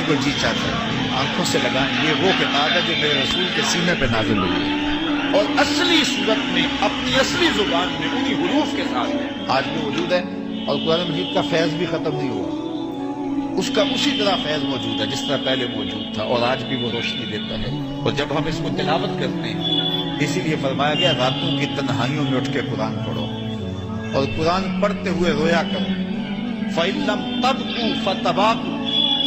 کو جی چاہتا ہے آنکھوں سے لگائیں، یہ وہ کتاب ہے جو میرے رسول کے سینے پہ نازل ہوئی ہے اور اصلی صورت میں اپنی اصلی زبان میں انہی حروف کے ساتھ آج بھی موجود ہے، اور قرآن مجید کا فیض بھی ختم نہیں ہوا، اس کا اسی طرح فیض موجود ہے جس طرح پہلے موجود تھا، اور آج بھی وہ روشنی دیتا ہے۔ اور جب ہم اس کو تلاوت کرتے ہیں، اسی لیے فرمایا گیا راتوں کی تنہائیوں میں اٹھ کے قرآن پڑھو اور قرآن پڑھتے ہوئے رویا کرو، فَإِن لَمْ تَبْكُوا فَتَبَاكُوا،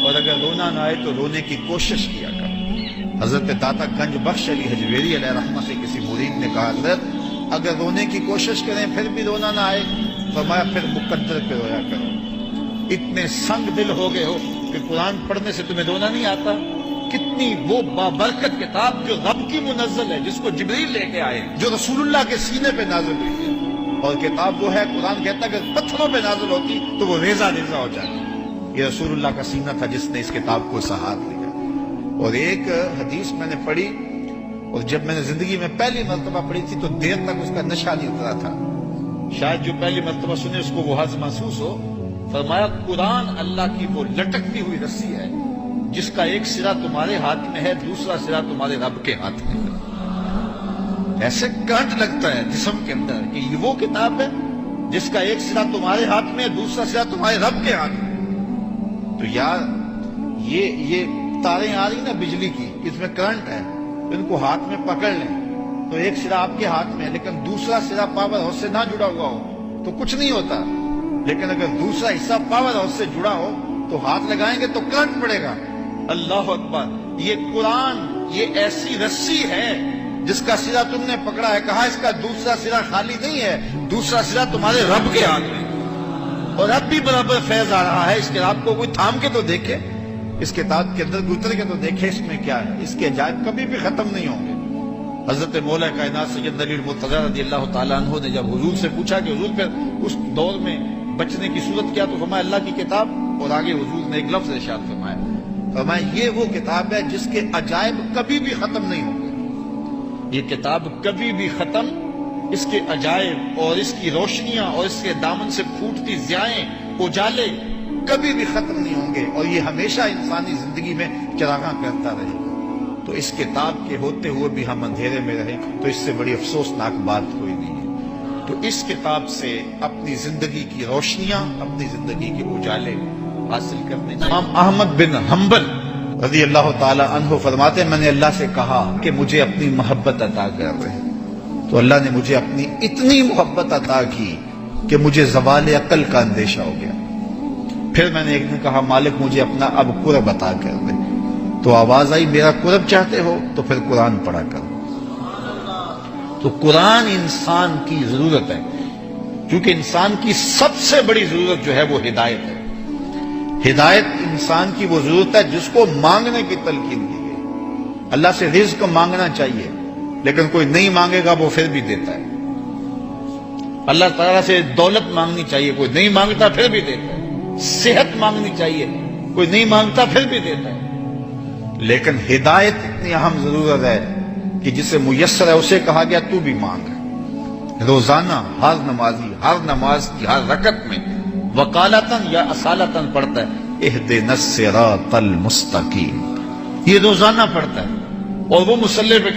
اور اگر رونا نہ آئے تو رونے کی کوشش کیا کرو۔ حضرت داتا گنج بخش علی حجویری علیہ رحمہ سے کسی مرید نے کہا حضرت اگر رونے کی کوشش کریں پھر بھی رونا نہ آئے، فرمایا پھر مقدر پہ رویا کرو۔ اتنے سنگ دل ہو گئے ہو کہ قرآن پڑھنے سے تمہیں رونا نہیں آتا؟ کتنی وہ بابرکت کتاب جو رب کی منزل ہے، جس کو جبریل لے کے آئے، جو رسول اللہ کے سینے پہ نازل ہوئی ہے، اور کتاب وہ ہے قرآن کہتا ہے کہ پتھروں پہ نازل ہوتی تو وہ ریزہ ریزہ ہو جاتی۔ یہ رسول اللہ کا سینہ تھا جس نے اس کتاب کو سہار لیا۔ اور ایک حدیث میں نے پڑھی، اور جب میں نے زندگی میں پہلی مرتبہ پڑھی تھی تو دیر تک اس کا نشہ نہیں اترا تھا، شاید جو پہلی مرتبہ سنے اس کو وہ حظ محسوس ہو۔ فرمایا قرآن اللہ کی وہ لٹکتی ہوئی رسی ہے جس کا ایک سرا تمہارے ہاتھ میں ہے، دوسرا سرا تمہارے رب کے ہاتھ میں ہے۔ ایسے کرنٹ لگتا ہے جسم کے اندر کہ یہ وہ کتاب ہے جس کا ایک سرا تمہارے ہاتھ میں ہے، دوسرا سرا تمہارے رب کے ہاتھ میں۔ تو یار یہ تاریں آ رہی نا بجلی کی، اس میں کرنٹ ہے، ان کو ہاتھ میں پکڑ لیں تو ایک سرا آپ کے ہاتھ میں ہے، لیکن دوسرا سرا پاور ہاؤس سے نہ جڑا ہوا ہو تو کچھ نہیں ہوتا، لیکن اگر دوسرا حصہ پاور ہاؤس سے جڑا ہو تو ہاتھ لگائیں گے تو کرنٹ پڑے گا۔ اللہ اکبر! یہ قرآن یہ ایسی رسی ہے جس کا سرا تم نے پکڑا ہے، کہا اس کا دوسرا سرا خالی نہیں ہے، دوسرا سرا تمہارے رب کے ہاتھ میں، اور اب بھی برابر فیض آ رہا ہے۔ اس کتاب کو کوئی تھام کے تو دیکھے، اس کتاب کے اندر گزر کے تو دیکھے اس میں کیا ہے، اس کے عجائب کبھی بھی ختم نہیں ہوں گے۔ حضرت مولا کائنات سید علی المرتضیٰ رضی اللہ تعالیٰ عنہ نے جب حضور سے پوچھا کہ حضور پھر اس دور میں بچنے کی صورت کیا، تو فرمایا اللہ کی کتاب، اور آگے حضور نے ایک لفظ ارشاد فرمایا، فرمایا یہ وہ کتاب ہے جس کے عجائب کبھی بھی ختم نہیں ہوں گے۔ یہ کتاب کبھی بھی ختم، اس کے عجائب اور اس کی روشنیاں اور اس کے دامن سے پھوٹتی ضیائیں اجالے کبھی بھی ختم نہیں ہوں گے، اور یہ ہمیشہ انسانی زندگی میں چراغاں کرتا رہے گا۔ تو اس کتاب کے ہوتے ہوئے بھی ہم اندھیرے میں رہیں تو اس سے بڑی افسوسناک بات کوئی نہیں ہے۔ تو اس کتاب سے اپنی زندگی کی روشنیاں، اپنی زندگی کے اجالے حاصل کرنے چاہیے۔ امام احمد بن حنبل رضی اللہ تعالی عنہ فرماتے ہیں میں نے اللہ سے کہا کہ مجھے اپنی محبت عطا کر رہے، تو اللہ نے مجھے اپنی اتنی محبت عطا کی کہ مجھے زوال عقل کا اندیشہ ہو گیا۔ پھر میں نے ایک دن کہا مالک مجھے اپنا اب قرب عطا کر دے، تو آواز آئی میرا قرب چاہتے ہو تو پھر قرآن پڑھا کرو۔ تو قرآن انسان کی ضرورت ہے، کیونکہ انسان کی سب سے بڑی ضرورت جو ہے وہ ہدایت ہے۔ ہدایت انسان کی وہ ضرورت ہے جس کو مانگنے کی تلقین کی گئی۔ اللہ سے رزق مانگنا چاہیے، لیکن کوئی نہیں مانگے گا وہ پھر بھی دیتا ہے۔ اللہ تعالیٰ سے دولت مانگنی چاہیے، کوئی نہیں مانگتا پھر بھی دیتا ہے۔ صحت مانگنی چاہیے، کوئی نہیں مانگتا پھر بھی دیتا ہے۔ لیکن ہدایت اتنی اہم ضرورت ہے کہ جسے میسر ہے اسے کہا گیا تو بھی مانگ۔ روزانہ ہر نمازی ہر نماز کی ہر رکعت میں وقالتاً یا اصالتاً پڑھتا ہے اہدنا الصراط المستقیم، یہ روزانہ پڑھتا ہے، اور وہ مصلی پہ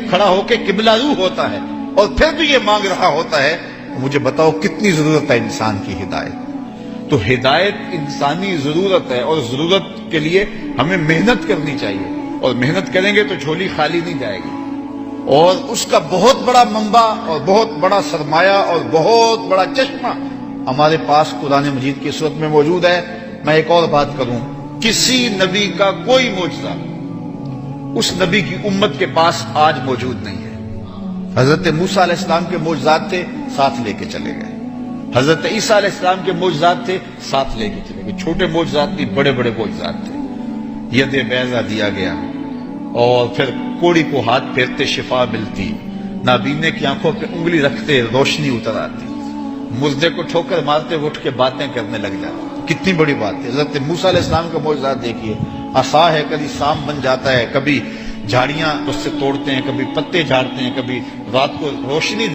کھڑا ہو کے قبلہ رو ہوتا ہے، اور پھر بھی یہ مانگ رہا ہوتا ہے۔ مجھے بتاؤ کتنی ضرورت ہے انسان کی ہدایت۔ تو ہدایت انسانی ضرورت ہے، اور ضرورت کے لیے ہمیں محنت کرنی چاہیے، اور محنت کریں گے تو جھولی خالی نہیں جائے گی۔ اور اس کا بہت بڑا منبع اور بہت بڑا سرمایہ اور بہت بڑا چشمہ ہمارے پاس قرآن مجید کی صورت میں موجود ہے۔ میں ایک اور بات کروں، کسی نبی کا کوئی معجزہ اس نبی کی امت کے پاس آج موجود نہیں ہے۔ حضرت موسیٰ علیہ السلام کے معجزات تھے، ساتھ لے کے چلے گئے۔ حضرت عیسیٰ علیہ السلام کے معجزات تھے، ساتھ لے کے چلے گئے۔ چھوٹے معجزات نہیں، بڑے بڑے معجزات تھے۔ ید بیضا دیا گیا، اور پھر کوڑی کو ہاتھ پھیرتے شفا ملتی، نابینے کی آنکھوں پہ انگلی رکھتے روشنی اتر آتی، مردے کو ٹھوکر مارتے اٹھ کے باتیں کرنے لگ جاتے۔ کتنی بڑی بات ہے۔ حضرت موسیٰ علیہ السلام کا معجزات دیکھیے، عصا ہے کبھی سام بن جاتا ہے، کبھی جھاڑیاں اس سے توڑتے ہیں، کبھی پتے جھاڑتے ہیں، کبھی رات کو روشنی